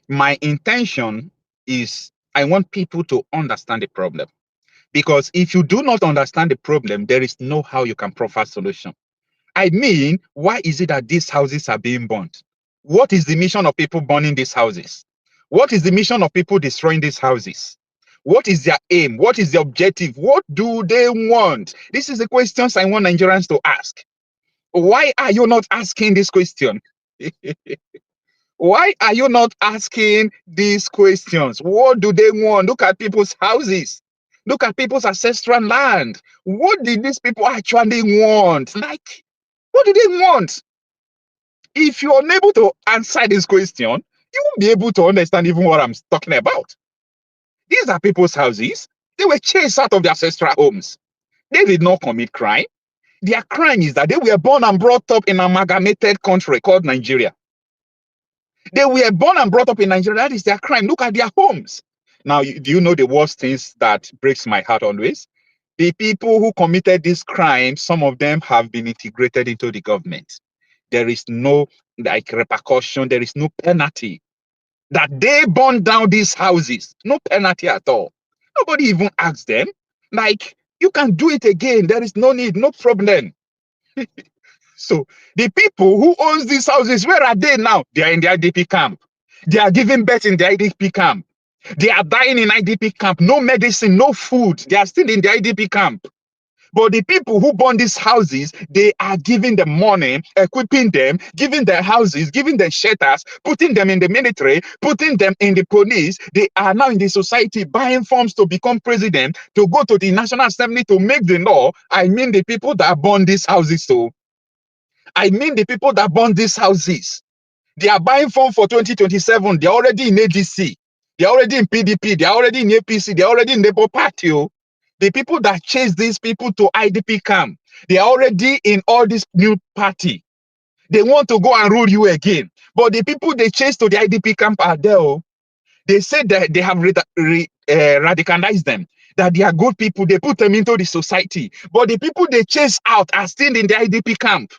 My intention is I want people to understand the problem. Because if you do not understand the problem, there is no how you can proffer solution. I mean, why is it that these houses are being burned? What is the mission of people burning these houses? What is the mission of people destroying these houses? What is their aim? What is the objective? What do they want? This is the questions I want Nigerians to ask. Why are you not asking this question? Why are you not asking these questions? What do they want? Look at people's houses. Look at people's ancestral land. What did these people actually want? Like, what do they want? If you're unable to answer this question, you won't be able to understand even what I'm talking about. These are people's houses. They were chased out of their ancestral homes. They did not commit crime. Their crime is that they were born and brought up in an amalgamated country called Nigeria. They were born and brought up in Nigeria. That is their crime. Look at their homes. Now, do you know the worst things that breaks my heart always? The people who committed this crime, some of them have been integrated into the government. There is no like repercussion. There is no penalty that they burned down these houses. No penalty at all. Nobody even asked them. Like, you can do it again. There is no need, no problem. So the people who owns these houses, where are they now? They are in the IDP camp. They are giving birth in the IDP camp. They are dying in IDP camp. No medicine, no food. They are still in the IDP camp. But the people who burn these houses, they are giving them money, equipping them, giving them houses, giving them shelters, putting them in the military, putting them in the police. They are now in the society buying forms to become president, to go to the National Assembly to make the law. I mean the people that burn these houses. So I mean the people that burn these houses. They are buying form for 2027. They're already in ADC. They're already in PDP. They're already in APC. They're already in Labour Party. The people that chase these people to IDP camp, they are already in all this new party. They want to go and rule you again. But the people they chase to the IDP camp are there. They say that they have radicalized them, that they are good people. They put them into the society. But the people they chase out are still in the IDP camp.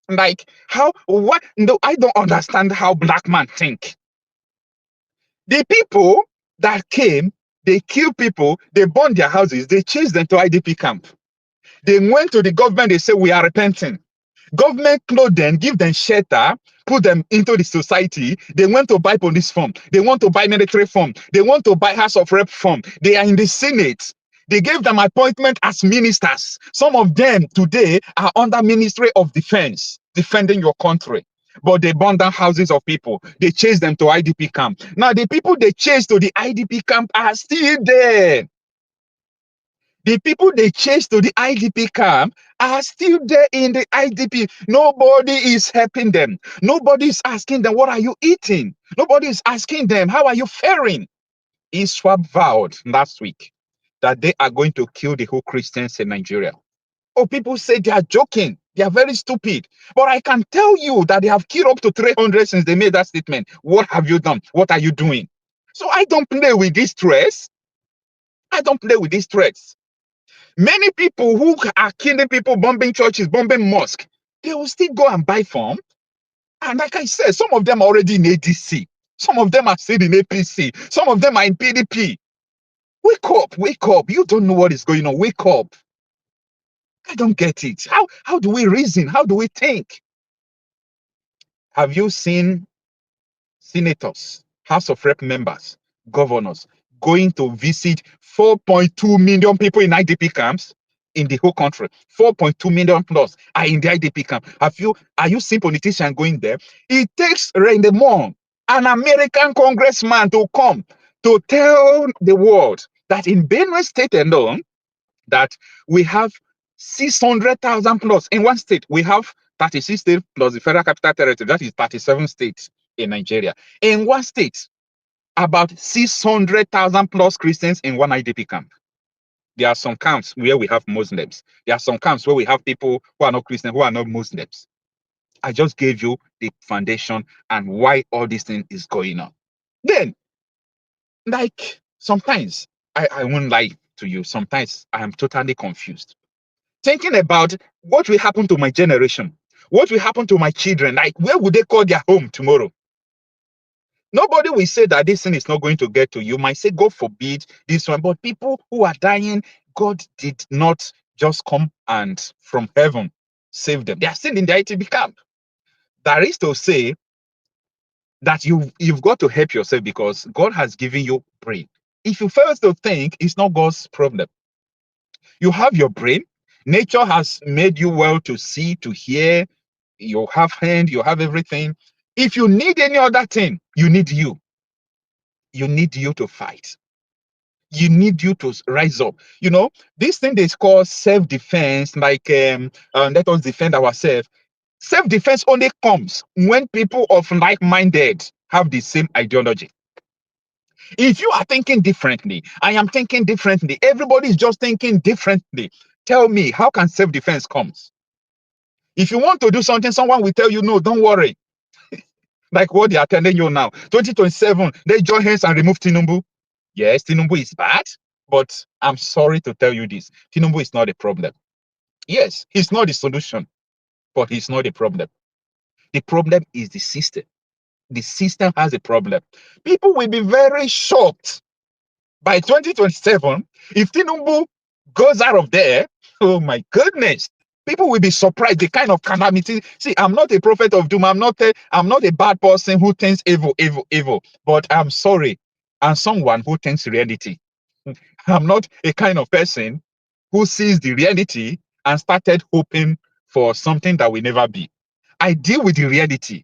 Like, how, what? No, I don't understand how black men think. The people that came, they killed people, they burned their houses, they chased them to IDP camp. They went to the government, they said, we are repenting. Government clothed them, give them shelter, put them into the society. They went to buy police form. They want to buy military form. They want to buy House of Rep form. They are in the Senate. They gave them appointment as ministers. Some of them today are under Ministry of Defense, defending your country. But they burn down houses of people. They chase them to IDP camp. Now, the people they chase to the IDP camp are still there. The people they chase to the IDP camp are still there in the IDP. Nobody is helping them. Nobody is asking them, what are you eating? Nobody is asking them, how are you faring? ISWAP vowed last week that they are going to kill the whole Christians in Nigeria. Oh, people say they are joking. They are very stupid. But I can tell you that they have killed up to 300 since they made that statement. What have you done? What are you doing? So I don't play with these threats. I don't play with these threats. Many people who are killing people, bombing churches, bombing mosques, they will still go and buy form. And like I said, some of them are already in ADC. Some of them are still in APC. Some of them are in PDP. Wake up, wake up. You don't know what is going on. Wake up. I don't get it. How do we reason? How do we think? Have you seen senators, House of Rep members, governors going to visit 4.2 million people in IDP camps in the whole country? 4.2 million plus are in the IDP camp. Are you seeing politicians going there? It takes Raymond, an American congressman, to come to tell the world that in Benue State alone, that we have 600,000 plus. In one state, we have 36 states plus the Federal Capital Territory. That is 37 states in Nigeria. In one state, about 600,000 plus Christians in one IDP camp. There are some camps where we have Muslims. There are some camps where we have people who are not Christian, who are not Muslims. I just gave you the foundation and why all this thing is going on. Then, like, sometimes, I won't lie to you, sometimes I am totally confused. Thinking about what will happen to my generation, what will happen to my children, like where would they call their home tomorrow? Nobody will say that this thing is not going to get to you. Might say, God forbid this one. But people who are dying, God did not just come and from heaven save them. They are still in the IDP camp. That is to say that you've got to help yourself because God has given you brain. If you fail to think, it's not God's problem. You have your brain. Nature has made you well to see, to hear. You have hand, you have everything. If you need any other thing, you need you. You need you to fight. You need you to rise up. You know, this thing is called self-defense, like let us defend ourselves. Self-defense only comes when people of like-minded have the same ideology. If you are thinking differently, I am thinking differently, everybody is just thinking differently. Tell me, how can self-defense comes? If you want to do something, someone will tell you, no, don't worry. Like what they are telling you now. 2027, they join hands and remove Tinubu. Yes, Tinubu is bad, but I'm sorry to tell you this. Tinubu is not a problem. Yes, he's not the solution, but he's not the problem. The problem is the system. The system has a problem. People will be very shocked by 2027 if Tinubu goes out of there. Oh my goodness. People will be surprised the kind of calamity. See, I'm not a prophet of doom. I'm not a bad person who thinks evil. But I'm sorry. I'm someone who thinks reality. I'm not a kind of person who sees the reality and started hoping for something that will never be. I deal with the reality.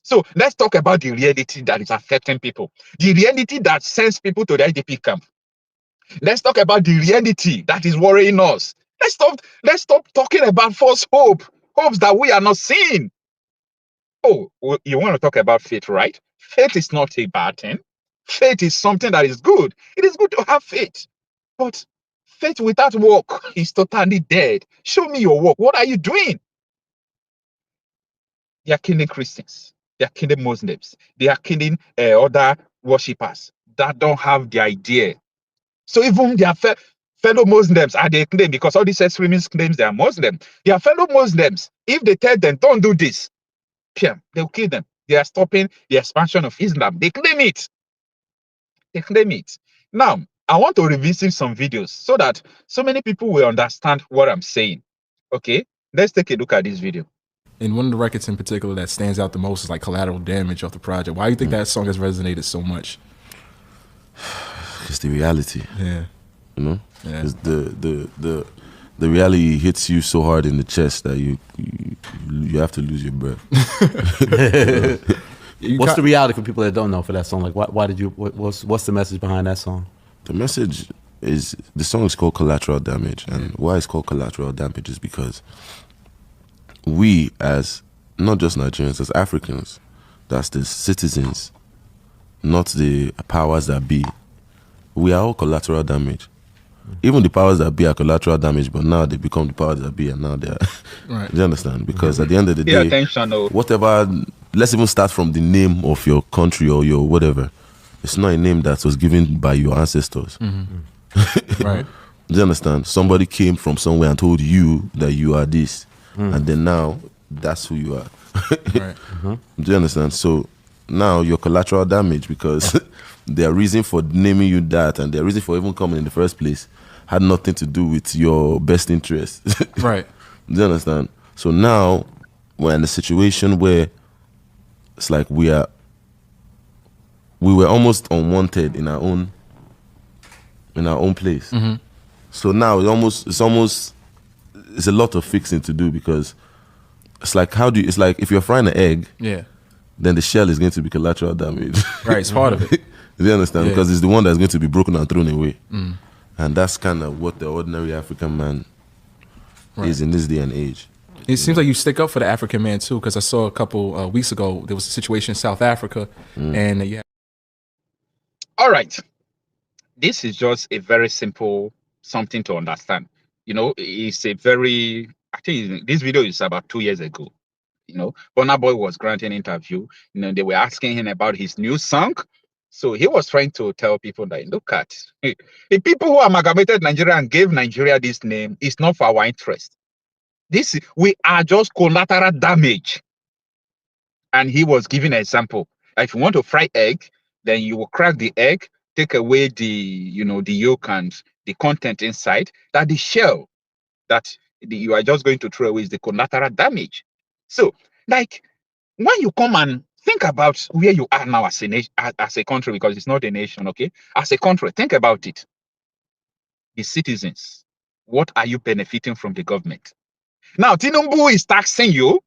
So let's talk about the reality that is affecting people. The reality that sends people to the IDP camp. Let's talk about the reality that is worrying us. Let's stop talking about false hopes that we are not seeing. Oh, you want to talk about faith, right? Faith is not a bad thing. Faith is something that is good. It is good to have faith. But faith without work is totally dead. Show me your work. What are you doing? They are killing Christians. They are killing Muslims. They are killing other worshippers that don't have the idea. So even their fellow Muslims, are they claim, because all these extremists claims they are Muslim, their fellow Muslims, if they tell them, don't do this, they'll kill them. They are stopping the expansion of Islam. They claim it. They claim it. Now, I want to revisit some videos so that so many people will understand what I'm saying. Okay, let's take a look at this video. And one of the records in particular that stands out the most is like Collateral Damage off the project. Why do you think that song has resonated so much? It's the reality. Yeah. You know? Yeah. The reality hits you so hard in the chest that you have to lose your breath. What's the reality for people that don't know for that song? Like, why did you? What's the message behind that song? The message is, the song is called Collateral Damage, and why it's called Collateral Damage is because we, as not just Nigerians, as Africans, that's the citizens, not the powers that be, we are all collateral damage. Even the powers that be are collateral damage, but now they become the powers that be, and now they are. Right. Do you understand? Because at the end of the day, whatever, let's even start from the name of your country or your whatever. It's not a name that was given by your ancestors. Right. Do you understand? Somebody came from somewhere and told you that you are this, and then now that's who you are. Right. Do you understand? So now you're collateral damage because their reason for naming you that and their reason for even coming in the first place had nothing to do with your best interest. Right. Do you understand? So now we're in a situation where it's like we were almost unwanted in our own place. So now it's a lot of fixing to do, because it's like, it's like if you're frying an egg, then the shell is going to be collateral damage. Right, it's part of it. Do you understand? Because it's the one that's going to be broken and thrown away. And that's kind of what the ordinary African man is in this day and age. It seems like you stick up for the African man too, because I saw a couple weeks ago, there was a situation in South Africa, and All right. This is just a very simple something to understand. You know, it's a very, I think this video is about 2 years ago. You know, Burna Boy was granting an interview. You know, they were asking him about his new song. So he was trying to tell people that, look at the people who amalgamated Nigeria and gave Nigeria this name is not for our interest. We are just collateral damage. And he was giving an example. If you want to fry egg, then you will crack the egg, take away the, the yolk and the content inside. That the shell that you are just going to throw away is the collateral damage. So, like, when you come and think about where you are now as a nation, as a country, because it's not a nation, okay? As a country, think about it. The citizens, what are you benefiting from the government? Now, Tinubu is taxing you,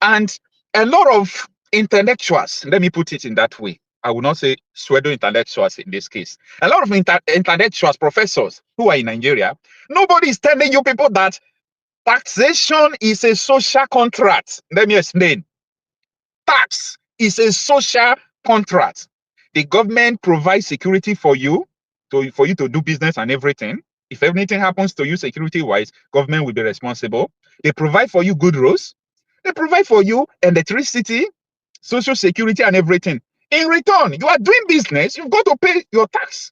and a lot of intellectuals, let me put it in that way. I will not say pseudo intellectuals in this case. A lot of intellectuals, professors who are in Nigeria, nobody is telling you people that taxation is a social contract. Let me explain. Tax is a social contract. The government provides security for you, for you to do business and everything. If anything happens to you security-wise, government will be responsible. They provide for you good roads. They provide for you electricity, social security, and everything. In return, you are doing business, you've got to pay your tax.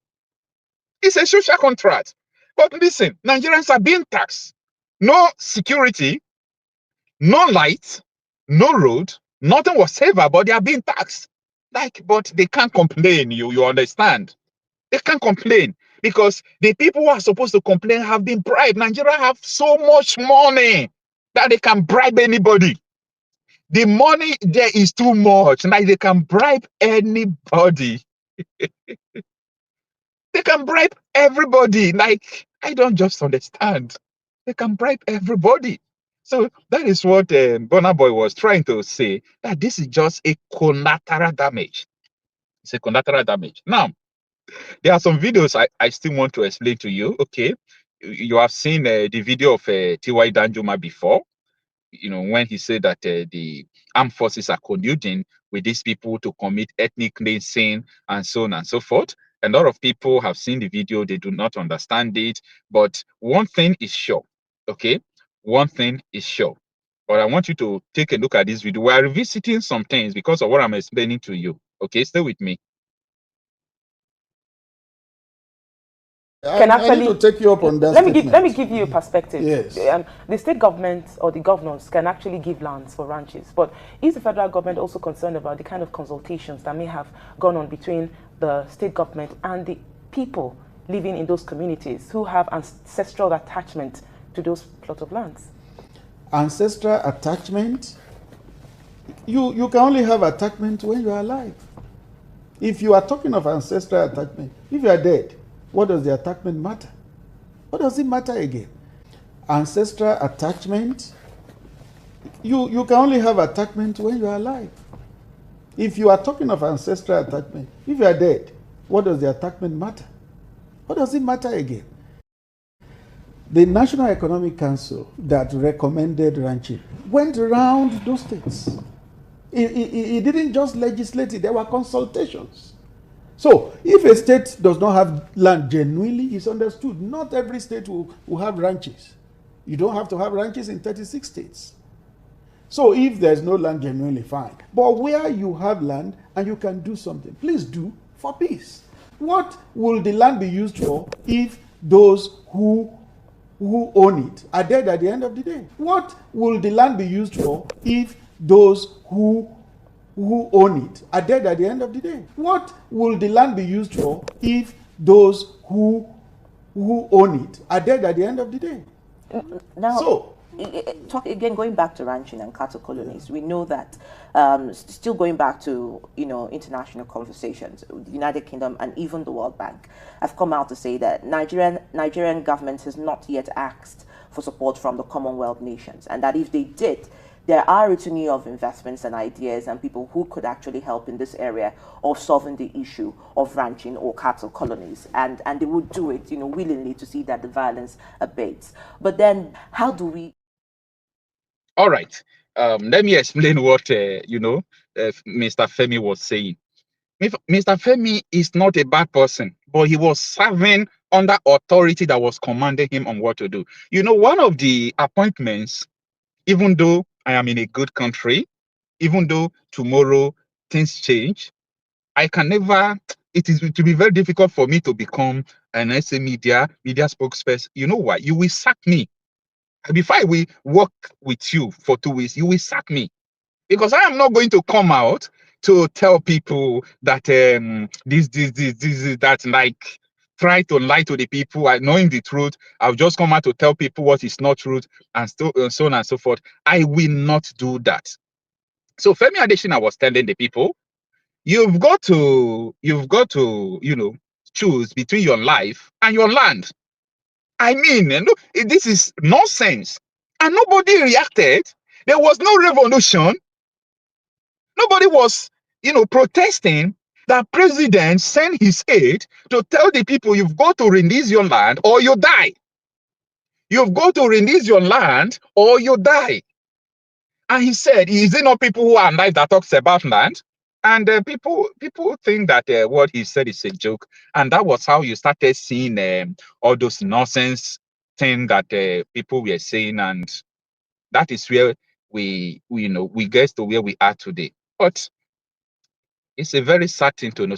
It's a social contract. But listen, Nigerians are being taxed. No security, no light, no road, nothing whatsoever, but they are being taxed. But they can't complain, you understand? They can't complain because the people who are supposed to complain have been bribed. Nigeria have so much money that they can bribe anybody. The money there is too much. Like, they can bribe anybody. They can bribe everybody. Like, I don't just understand. They can bribe everybody. So that is what Burna Boy was trying to say, that this is just a collateral damage. It's a collateral damage. Now, there are some videos I still want to explain to you. Okay, you have seen the video of T.Y. Danjuma before, when he said that the armed forces are colluding with these people to commit ethnic cleansing and so on and so forth. A lot of people have seen the video, they do not understand it. But one thing is sure, okay? One thing is sure. But I want you to take a look at this video. We are revisiting some things because of what I'm explaining to you. Okay, stay with me. Can I need to take you up on that. Let me give you a perspective. Yes. The state government or the governors can actually give lands for ranches, but is the federal government also concerned about the kind of consultations that may have gone on between the state government and the people living in those communities who have ancestral attachment to those plots of lands? Ancestral attachment? You can only have attachment when you are alive. If you are talking of ancestral attachment, if you are dead, what does the attachment matter? What does it matter again? Ancestral attachment, you can only have attachment when you are alive. If you are talking of ancestral attachment, if you are dead, what does the attachment matter? What does it matter again? The National Economic Council that recommended ranching went around those states. It didn't just legislate it, there were consultations. So, if a state does not have land genuinely, it's understood. Not every state will have ranches. You don't have to have ranches in 36 states. So, if there's no land genuinely, fine. But where you have land and you can do something, please do for peace. What will the land be used for if those who own it are dead at the end of the day? What will the land be used for if those who own it are dead at the end of the day? What will the land be used for if those who own it are dead at the end of the day? Now, so, talk again, going back to ranching and cattle colonies, we know that still going back to international conversations, the United Kingdom and even the World Bank have come out to say that Nigerian government has not yet asked for support from the Commonwealth nations, and that if they did, there are a litany of investments and ideas and people who could actually help in this area of solving the issue of ranching or cattle colonies. And they would do it, willingly to see that the violence abates. But then how do we... All right. Let me explain what, Mr. Femi was saying. Mr. Femi is not a bad person, but he was serving under authority that was commanding him on what to do. One of the appointments, even though I am in a good country, even though tomorrow things change, I can never, it will be very difficult for me to become an SA media spokesperson. You know why? You will sack me. Before I will work with you for 2 weeks, you will sack me. Because I am not going to come out to tell people that this, that, like, try to lie to the people. Knowing the truth, I'll just come out to tell people what is not truth, and so on and so forth. I will not do that. So Femi Adesina was telling the people, you've got to, you know, choose between your life and your land. I mean, no, this is nonsense. And nobody reacted. There was no revolution. Nobody was, you know, protesting that president sent his aide to tell the people, you've got to release your land or you die. You've got to release your land or you die. And he said, is it not people who are alive that talks about land? And people think that what he said is a joke. And that was how you started seeing all those nonsense things that people were saying. And that is where we you know, we get to where we are today. But it's a very sad thing to know.